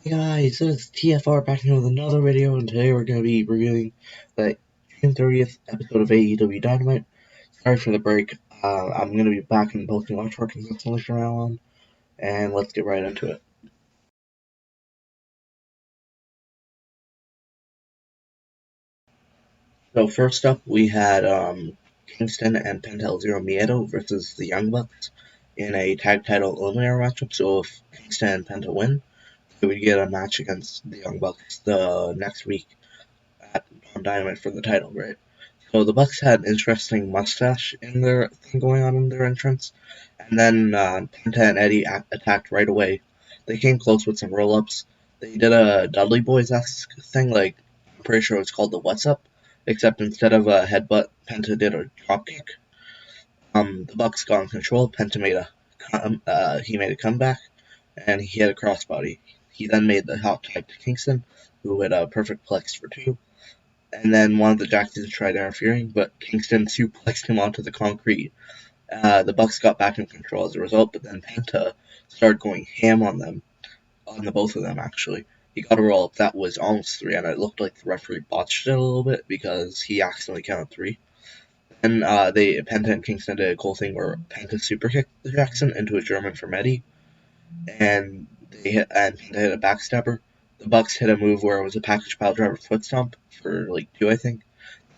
Hey guys, this is TFR back here with another video, and today we're going to be reviewing the June 30th episode of AEW Dynamite. Sorry for the break. I'm going to be back and posting much more consistently from now on, and let's get right into it. So first up, we had Kingston and Pentel Zero Miedo versus the Young Bucks in a tag title eliminator matchup. So if Kingston and Penta win, they would get a match against the Young Bucks the next week on Dynamite for the title, right? So the Bucks had an interesting mustache in their thing going on in their entrance, and then Penta and Eddie attacked right away. They came close with some roll-ups. They did a Dudley Boys-esque thing, like I'm pretty sure it was called the What's Up, except instead of a headbutt, Penta did a dropkick. The Bucks got in control. Penta made a comeback, and he hit a crossbody. He then made the hot tag to Kingston, who hit a perfect plex for two. And then one of the Jacksons tried interfering, but Kingston suplexed him onto the concrete. The Bucks got back in control as a result, but then Penta started going ham on them, on the both of them actually. He got a roll up that was almost three, and it looked like the referee botched it a little bit because he accidentally counted three. Then Penta and Kingston did a cool thing where Penta super kicked the Jackson into a German from Eddie, and Penta hit a backstabber. The Bucks hit a move where it was a package pile driver foot stomp for like two, I think.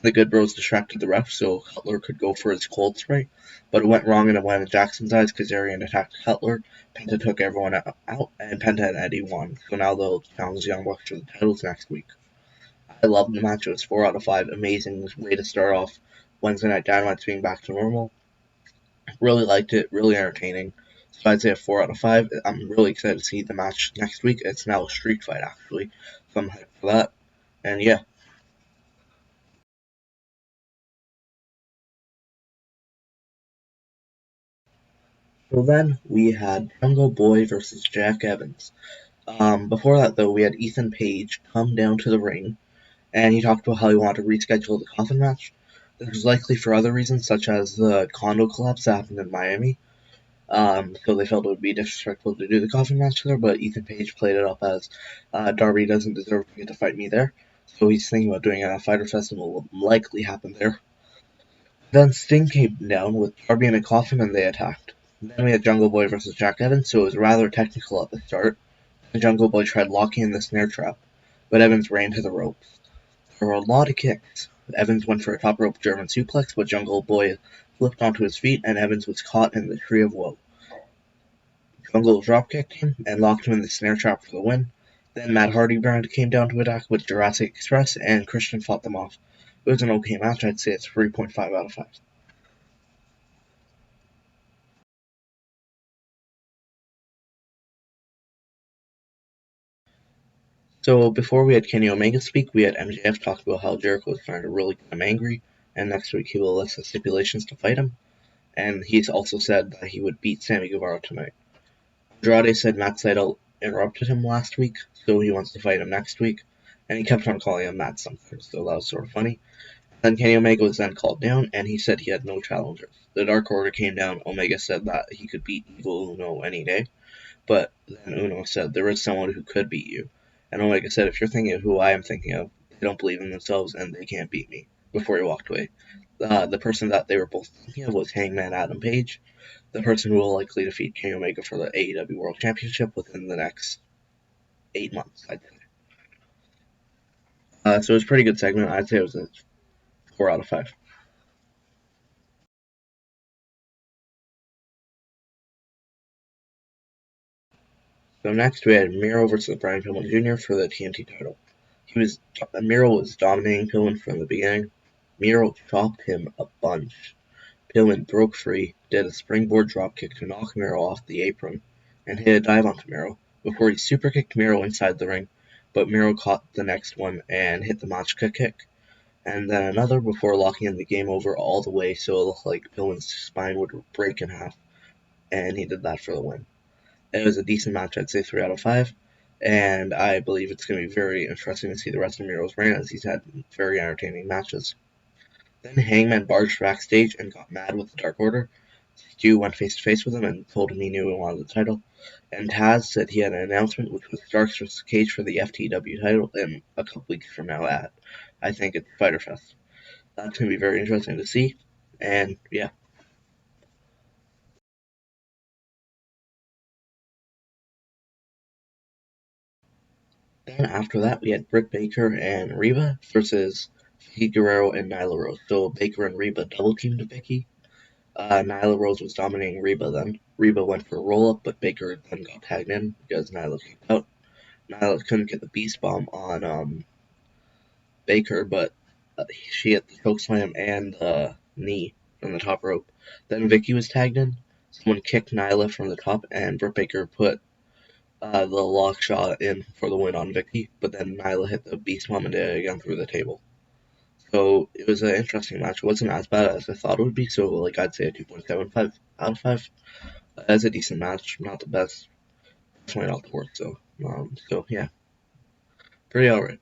The Good Bros distracted the ref so Cutler could go for his cold spray, but it went wrong and it went in Jackson's eyes. Kazarian attacked Cutler. Penta took everyone out, and Penta and Eddie won. So now they'll challenge the Young Bucks for the titles next week. I loved the match. It was 4 out of 5. Amazing way to start off Wednesday Night Dynamite being back to normal. Really liked it. Really entertaining. So I'd say a 4 out of 5. I'm really excited to see the match next week. It's now a street fight, actually. So I'm hyped for that. And yeah. So then we had Jungle Boy versus Jack Evans. Before that, though, we had Ethan Page come down to the ring, and he talked about how he wanted to reschedule the coffin match. This was likely for other reasons, such as the condo collapse that happened in Miami. So they felt it would be disrespectful to do the coffin match there, but Ethan Page played it up as Darby doesn't deserve to get to fight me there. So he's thinking about doing it at a Fighter Festival, will likely happen there. Then Sting came down with Darby in a coffin and they attacked. Then we had Jungle Boy versus Jack Evans, so it was rather technical at the start. The Jungle Boy tried locking in the snare trap, but Evans ran to the ropes. There were a lot of kicks. Evans went for a top rope German suplex, but Jungle Boy flipped onto his feet and Evans was caught in the Tree of Woe. Jungle dropkicked him and locked him in the snare trap for the win. Then Matt Hardy brand came down to attack with Jurassic Express and Christian fought them off. It was an okay match. I'd say it's 3.5 out of 5. So before we had Kenny Omega speak, we had MJF talk about how Jericho was trying to really get him angry, and next week he will list the stipulations to fight him. And he's also said that he would beat Sammy Guevara tonight. Andrade said Matt Sydal interrupted him last week, so he wants to fight him next week. And he kept on calling him Matt something, so that was sort of funny. Then Kenny Omega was then called down, and he said he had no challengers. The Dark Order came down. Omega said that he could beat Evil Uno any day. But then Uno said, there is someone who could beat you. And Omega said, if you're thinking of who I am thinking of, they don't believe in themselves and they can't beat me. Before he walked away. The person that they were both thinking of was Hangman Adam Page, the person who will likely defeat Kenny Omega for the AEW World Championship within the next 8 months, I'd say. So it was a pretty good segment. I'd say it was a 4 out of 5. So next we had MIRO versus Brian Pillman Jr. for the TNT title. MIRO was dominating Pillman from the beginning. MIRO chopped him a bunch. Pillman broke free, did a springboard dropkick to knock MIRO off the apron, and hit a dive onto MIRO before he superkicked MIRO inside the ring, but MIRO caught the next one and hit the Machka kick, and then another before locking in the game over all the way so it looked like Pillman's spine would break in half, and he did that for the win. It was a decent match, I'd say 3 out of 5, and I believe it's going to be very interesting to see the rest of MIRO's reign as he's had very entertaining matches. Then Hangman barged backstage and got mad with the Dark Order. Stu went face to face with him and told him he knew he wanted the title. And Taz said he had an announcement, which was Starks vs. Cage for the FTW title in a couple weeks from now at, I think, it's Fyter Fest. That's going to be very interesting to see. And yeah. Then after that, we had Britt Baker and Reba versus Vicky Guerrero and Nyla Rose. So Baker and Reba double teamed Vicky. Nyla Rose was dominating Reba then. Reba went for a roll up, but Baker then got tagged in because Nyla kicked out. Nyla couldn't get the beast bomb on Baker, but she hit the choke slam and knee from the top rope. Then Vicky was tagged in. Someone kicked Nyla from the top, and Britt Baker put the lock shot in for the win on Vicky, but then Nyla hit the beast bomb and did it again through the table. So it was an interesting match. It wasn't as bad as I thought it would be, so like I'd say a 2.75 out of 5. That's a decent match, not the best, definitely not the worst. So yeah, pretty alright.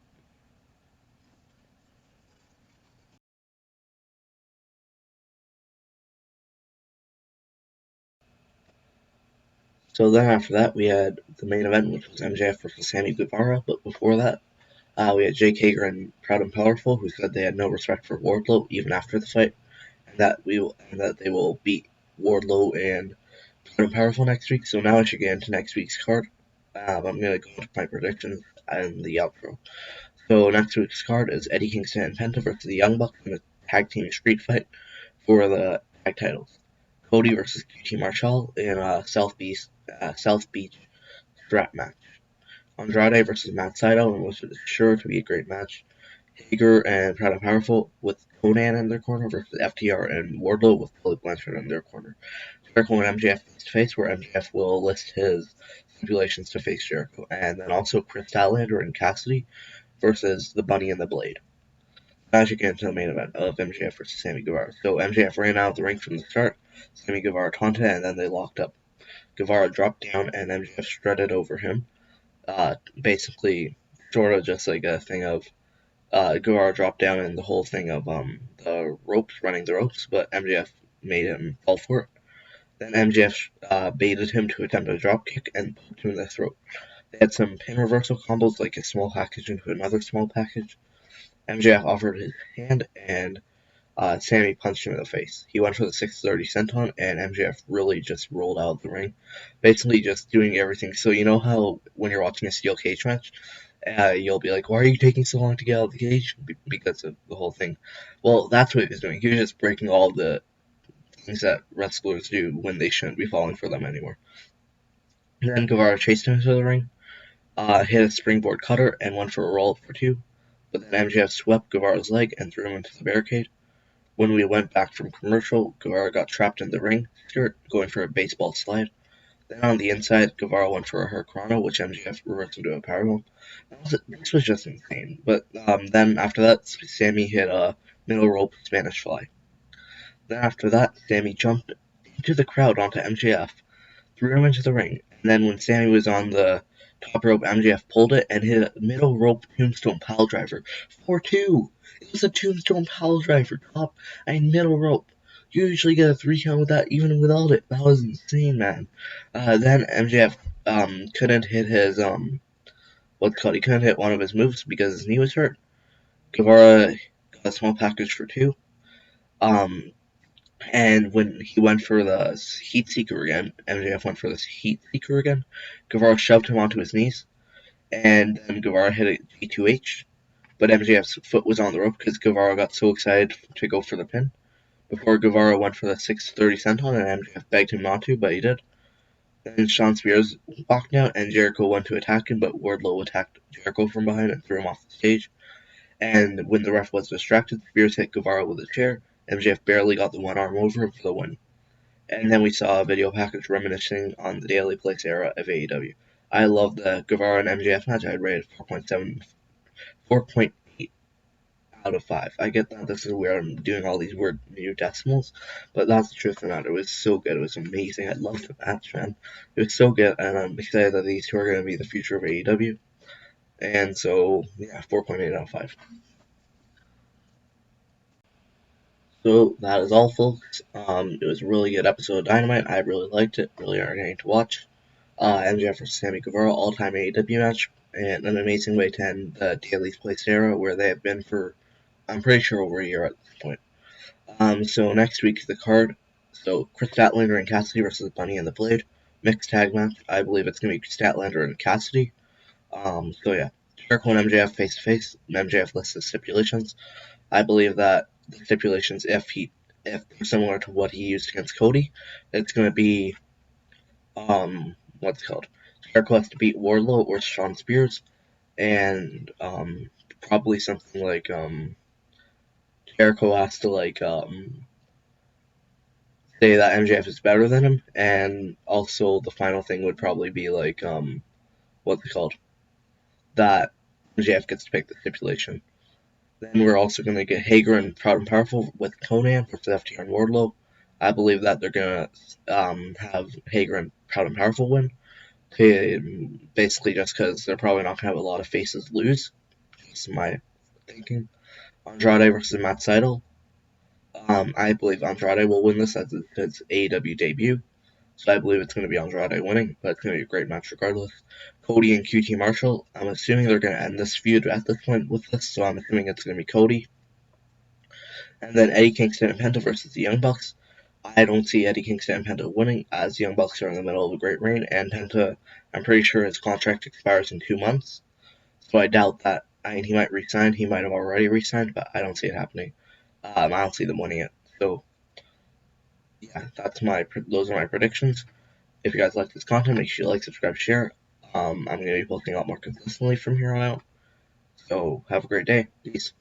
So then after that, we had the main event, which was MJF versus Sammy Guevara. But before that, we had Jake Hager and Proud and Powerful, who said they had no respect for Wardlow even after the fight, and that they will beat Wardlow and Proud and Powerful next week. So now I should get into next week's card. I'm gonna go into my predictions and the outro. So next week's card is Eddie Kingston and Penta versus the Young Bucks in a tag team street fight for the tag titles. Cody versus QT Marshall in a South Beach strap match. Andrade versus Matt Sydal, which is sure to be a great match. Hager and Proud and Powerful with Conan in their corner versus FTR and Wardlow with Tully Blanchard in their corner. Jericho and MJF face to face, where MJF will list his stipulations to face Jericho, and then also Chris Statlander and Cassidy versus the Bunny and the Blade. Magic into the main event of MJF versus Sammy Guevara. So MJF ran out of the ring from the start. Sammy Guevara taunted, and then they locked up. Guevara dropped down, and MJF strutted over him. Basically, sort of just like a thing of Guevara dropped down, and the whole thing of the ropes, running the ropes, but MJF made him fall for it. Then MJF baited him to attempt a drop kick and poked him in the throat. They had some pin reversal combos, like a small package into another small package. MJF offered his hand, and Sammy punched him in the face. He went for the 630 senton, and MJF really just rolled out of the ring, basically just doing everything. So you know how when you're watching a steel cage match, you'll be like, "Why are you taking so long to get out of the cage?" Because of the whole thing. Well, that's what he was doing. He was just breaking all the things that wrestlers do when they shouldn't be falling for them anymore. And then Guevara chased him into the ring, hit a springboard cutter, and went for a roll up for two. But then MJF swept Guevara's leg and threw him into the barricade. When we went back from commercial, Guevara got trapped in the ring skirt, going for a baseball slide. Then on the inside, Guevara went for a Hurricanrana, which MJF reversed into a powerbomb. This was just insane. But then after that, Sammy hit a middle rope Spanish fly. Then after that, Sammy jumped into the crowd onto MJF, threw him into the ring, and then when Sammy was on the top rope, MJF pulled it and hit a middle rope tombstone pile driver for two. It was a tombstone pile driver, top and middle rope. You usually get a 3 count with that, even without it. That was insane, man. Then MJF couldn't hit his what's called. He couldn't hit one of his moves because his knee was hurt. Guevara got a small package for two. Um, and when he went for the Heat Seeker again, MJF went for the Heat Seeker again. Guevara shoved him onto his knees, and then Guevara hit a G2H. But MJF's foot was on the rope because Guevara got so excited to go for the pin. Before Guevara went for the 630 senton, and MJF begged him not to, but he did. Then Shawn Spears walked out, and Jericho went to attack him, but Wardlow attacked Jericho from behind and threw him off the stage. And when the ref was distracted, Spears hit Guevara with a chair. MJF barely got the one arm over him for the win. And then we saw a video package reminiscing on the Daily Place era of AEW. I love the Guevara and MJF match. I'd rate it 4.7, 4.8 out of 5. I get that this is weird. I'm doing all these weird new decimals, but that's the truth of the matter. It was so good. It was amazing. I loved the match, man. It was so good, and I'm excited that these two are going to be the future of AEW. And so, yeah, 4.8 out of 5. So that is all, folks. It was a really good episode of Dynamite. I really liked it. Really entertaining to watch. MJF versus Sammy Guevara all-time AEW match, and an amazing way to end the Daily's Place era, where they have been for, I'm pretty sure, over a year at this point. So next week, the card. So Chris Statlander and Cassidy versus Bunny and the Blade. Mixed tag match. I believe it's going to be Statlander and Cassidy. So yeah. Jericho and MJF face to face. MJF lists the stipulations. I believe that the stipulations, if they're similar to what he used against Cody, it's going to be, what's it called? Jericho has to beat Wardlow or Shawn Spears, and, probably something like, Jericho has to, like, say that MJF is better than him, and also the final thing would probably be like, what's it called? That MJF gets to pick the stipulation. Then we're also going to get Hager and Proud and Powerful with Conan versus FTR and Wardlow. I believe that they're going to have Hager and Proud and Powerful win. Basically, just because they're probably not going to have a lot of faces lose. That's my thinking. Andrade versus Matt Sydal. I believe Andrade will win this as his AEW debut. So I believe it's going to be Andrade winning, but it's going to be a great match regardless. Cody and QT Marshall. I'm assuming they're going to end this feud at this point with this, so I'm assuming it's going to be Cody. And then Eddie Kingston and Penta versus the Young Bucks. I don't see Eddie Kingston and Penta winning, as the Young Bucks are in the middle of a great reign, and Penta, I'm pretty sure his contract expires in 2 months. So I doubt that. I mean, he might resign. He might have already resigned, but I don't see it happening. I don't see them winning it. So yeah, those are my predictions. If you guys like this content, make sure you like, subscribe, share. I'm going to be posting a lot more consistently from here on out. So have a great day. Peace.